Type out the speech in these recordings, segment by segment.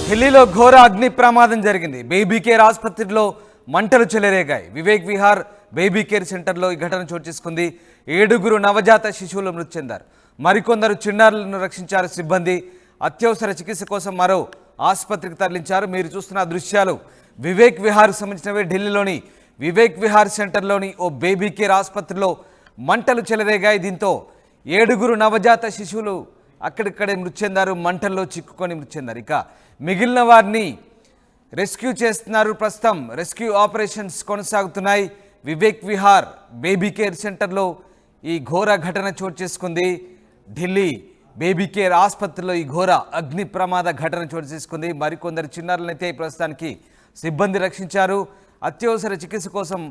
ఢిల్లీలో ఘోర అగ్ని ప్రమాదం జరిగింది. బేబీ కేర్ ఆసుపత్రిలో మంటలు చెలరేగాయి. వివేక్ విహార్ బేబీ కేర్ సెంటర్లో ఈ ఘటన చోటు చేసుకుంది. 7 నవజాత శిశువులు మృతి చెందారు. మరికొందరు చిన్నారులను రక్షించారు సిబ్బంది. అత్యవసర చికిత్స కోసం మరో ఆసుపత్రికి తరలించారు. మీరు చూస్తున్న దృశ్యాలు వివేక్ విహార్కు సంబంధించినవి. ఢిల్లీలోని వివేక్ విహార్ సెంటర్లోని ఓ బేబీ కేర్ ఆసుపత్రిలో మంటలు చెలరేగాయి. దీంతో 7 నవజాత శిశువులు అక్కడిక్కడే మృతి చెందారు. మంటల్లో చిక్కుకొని మృతి చెందారు. ఇక మిగిలిన వారిని రెస్క్యూ చేస్తున్నారు. ప్రస్తుతం రెస్క్యూ ఆపరేషన్స్ కొనసాగుతున్నాయి. వివేక్ విహార్ బేబీ కేర్ సెంటర్లో ఈ ఘోర ఘటన చోటు చేసుకుంది. ఢిల్లీ బేబీ కేర్ ఆసుపత్రిలో ఈ ఘోర అగ్ని ప్రమాద ఘటన చోటు చేసుకుంది. మరికొందరు చిన్నారులనైతే ప్రస్తుతానికి సిబ్బంది రక్షించారు. అత్యవసర చికిత్స కోసం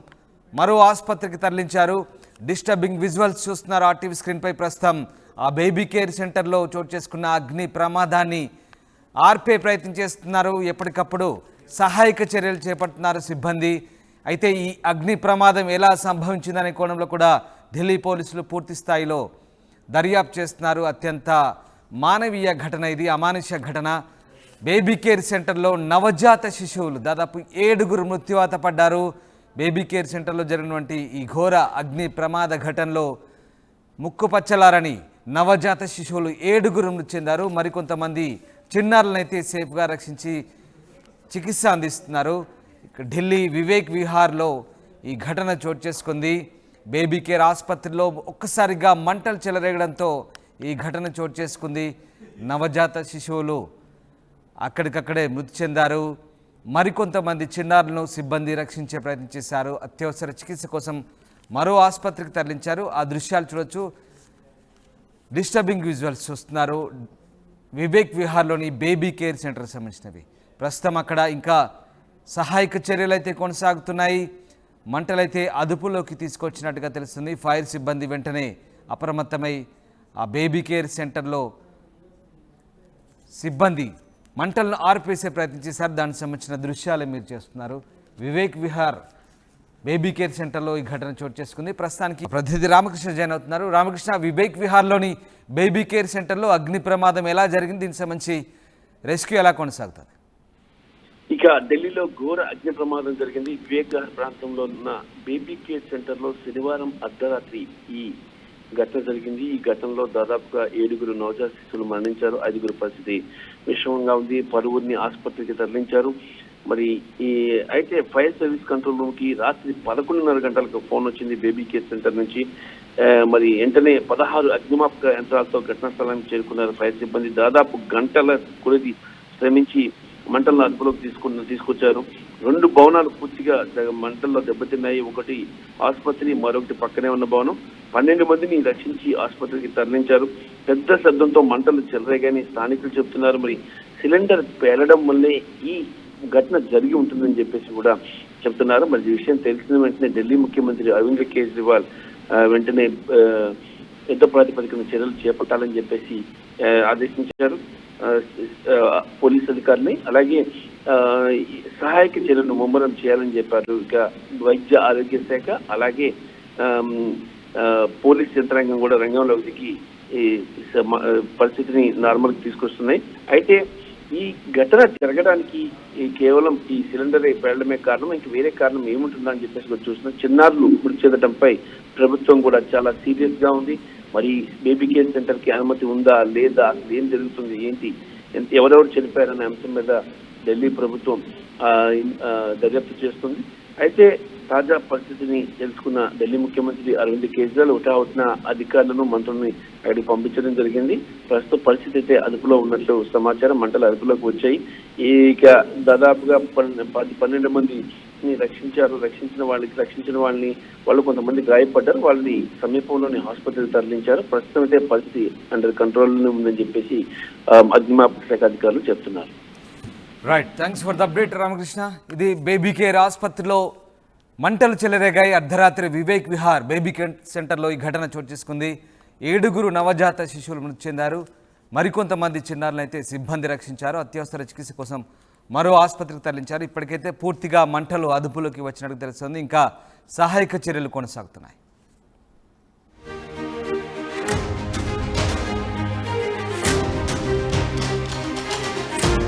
మరో ఆసుపత్రికి తరలించారు. డిస్టర్బింగ్ విజువల్స్ చూస్తున్నారు ఆర్టీవీ స్క్రీన్పై. ప్రస్తుతం ఆ బేబీ కేర్ సెంటర్లో చోటు చేసుకున్న అగ్ని ప్రమాదాన్ని ఆర్పే ప్రయత్నం చేస్తున్నారు. ఎప్పటికప్పుడు సహాయక చర్యలు చేపడుతున్నారు సిబ్బంది. అయితే ఈ అగ్ని ప్రమాదం ఎలా సంభవించిందనే కోణంలో కూడా ఢిల్లీ పోలీసులు పూర్తి స్థాయిలో దర్యాప్తు చేస్తున్నారు. అత్యంత మానవీయ ఘటన ఇది, అమానుష ఘటన. బేబీ కేర్ సెంటర్లో నవజాత శిశువులు దాదాపు 7 మృత్యువాత పడ్డారు. బేబీ కేర్ సెంటర్లో జరిగినటువంటి ఈ ఘోర అగ్ని ప్రమాద ఘటనలో ముక్కుపచ్చలారని నవజాత శిశువులు 7 మృతి చెందారు. మరికొంతమంది చిన్నారులనైతే సేఫ్గా రక్షించి చికిత్స అందిస్తున్నారు. ఢిల్లీ వివేక్ విహార్లో ఈ ఘటన చోటు చేసుకుంది. బేబీ కేర్ ఆసుపత్రిలో ఒక్కసారిగా మంటలు చెలరేగడంతో ఈ ఘటన చోటు చేసుకుంది. నవజాత శిశువులు అక్కడికక్కడే మృతి చెందారు. మరికొంతమంది చిన్నారులను సిబ్బంది రక్షించే ప్రయత్నం చేశారు. అత్యవసర చికిత్స కోసం మరో ఆసుపత్రికి తరలించారు. ఆ దృశ్యాలు చూడొచ్చు. డిస్టర్బింగ్ విజువల్స్ చూస్తున్నారు వివేక్ విహార్లోని బేబీ కేర్ సెంటర్కి సంబంధించినవి. ప్రస్తుతం అక్కడ ఇంకా సహాయక చర్యలు అయితే కొనసాగుతున్నాయి. మంటలైతే అదుపులోకి తీసుకొచ్చినట్టుగా తెలుస్తుంది. ఫైర్ సిబ్బంది వెంటనే అప్రమత్తమై ఆ బేబీ కేర్ సెంటర్లో సిబ్బంది మంటలను ఆర్పేసే ప్రయత్నం చేశారు. దానికి సంబంధించిన దృశ్యాలు మీరు చేస్తున్నారు. వివేక్ విహార్ బేబీ కేర్ సెంటర్లో ఈ ఘటన చోటు చేసుకుంది. ప్రస్తుతానికి ప్రతినిధి రామకృష్ణ జాయిన్ అవుతున్నారు. రామకృష్ణ, వివేక్ విహార్లోని బేబీ కేర్ సెంటర్లో అగ్ని ప్రమాదం ఎలా జరిగింది? దీనికి సంబంధించి రెస్క్యూ ఎలా కొనసాగుతుంది? ఇక ఢిల్లీలో ఘోర అగ్ని ప్రమాదం జరిగింది. వివేక్ విహార్ ప్రాంతంలో ఉన్న బేబీ కేర్ సెంటర్లో శనివారం అర్ధరాత్రి ఈ ఘటన జరిగింది. ఈ ఘటనలో దాదాపుగా 7 నవజాత శిశువులు మరణించారు. 5 పరిస్థితి విషమంగా ఉంది. పలువురిని ఆసుపత్రికి తరలించారు. మరి అయితే ఫైర్ సర్వీస్ కంట్రోల్ రూమ్ కి రాత్రి 11:30 గంటలకు ఫోన్ వచ్చింది బేబీ కేర్ సెంటర్ నుంచి. మరి వెంటనే 16 అగ్నిమాపక యంత్రాలతో ఘటనా స్థలానికి చేరుకున్నారు ఫైర్ సిబ్బంది. దాదాపు గంటల కొద్ది శ్రమించి మంటలను అదుపులోకి తీసుకొచ్చారు. 2 భవనాలు పూర్తిగా మంటల్లో దెబ్బతిన్నాయి. ఒకటి ఆసుపత్రి, మరొకటి పక్కనే ఉన్న భవనం. 12 మందిని రక్షించి ఆసుపత్రికి తరలించారు. పెద్ద శబ్దంతో మంటలు చెలరేగాయని స్థానికులు చెప్తున్నారు. మరి సిలిండర్ పేలడం వల్లే ఈ ఘటన జరిగి ఉంటుందని చెప్పేసి కూడా చెప్తున్నారు. మరి ఈ విషయం తెలిసిన వెంటనే ఢిల్లీ ముఖ్యమంత్రి అరవింద్ కేజ్రీవాల్ వెంటనే యుద్ధ ప్రాతిపదికన చర్యలు చేపట్టాలని చెప్పేసి ఆదేశించారు పోలీస్ అధికారులని. అలాగే సహాయక చర్యలను ముమ్మరం చేయాలని చెప్పారు. ఇక వైద్య ఆరోగ్య శాఖ అలాగే పోలీస్ యంత్రాంగం కూడా రంగంలోకి దిగి పరిస్థితిని నార్మల్కి తీసుకొస్తున్నాయి. అయితే ఈ ఘటన జరగడానికి కేవలం ఈ సిలిండర్ పేలడమే కారణం, ఇంక వేరే కారణం ఏముంటుందని చెప్పేసి కూడా చూస్తున్నాం. చిన్నారులు మృతి చెందడంపై ప్రభుత్వం కూడా చాలా సీరియస్ గా ఉంది. మరి బేబీ కేర్ సెంటర్ కి అనుమతి ఉందా లేదా, ఏం జరుగుతుంది, ఏంటి, ఎవరెవరు చనిపోయారనే అంశం మీద ఢిల్లీ ప్రభుత్వం దర్యాప్తు చేస్తుంది. అయితే తాజా పరిస్థితిని తెలుసుకున్న ఢిల్లీ ముఖ్యమంత్రి అరవింద్ కేజ్రీవాల్ హుటాహుటిన అధికారులను, మంత్రుల్ని అక్కడికి పంపించడం జరిగింది. ప్రస్తుత పరిస్థితి అయితే అదుపులో ఉన్నట్లు సమాచారం. మంటలు అదుపులోకి వచ్చాయి. ఇక దాదాపుగా 12 మందిని రక్షించిన వాళ్ళని వాళ్ళు కొంతమంది గాయపడ్డారు. వాళ్ళని సమీపంలోని ఆసుపత్రికి తరలించారు. ప్రస్తుతం అయితే పరిస్థితి అండర్ కంట్రోల్లోనే ఉందని చెప్పేసి అగ్నిమాపక శాఖ అధికారులు చెప్తున్నారు. Right, thanks for the update Ramakrishna. ఇది బేబీ కేర్ ఆసుపత్రిలో మంటలు చెలరేగాయి. అర్ధరాత్రి వివేక్ విహార్ బేబీ కేర్ సెంటర్లో ఈ ఘటన చోటు చేసుకుంది. 7 నవజాత శిశువులు మృతి చెందారు. మరికొంతమంది చిన్నారులైతే సిబ్బంది రక్షించారు. అత్యవసర చికిత్స కోసం మరో ఆసుపత్రికి తరలించారు. ఇప్పటికైతే పూర్తిగా మంటలు అదుపులోకి వచ్చినట్టు తెలుస్తుంది. ఇంకా సహాయక చర్యలు కొనసాగుతున్నాయి.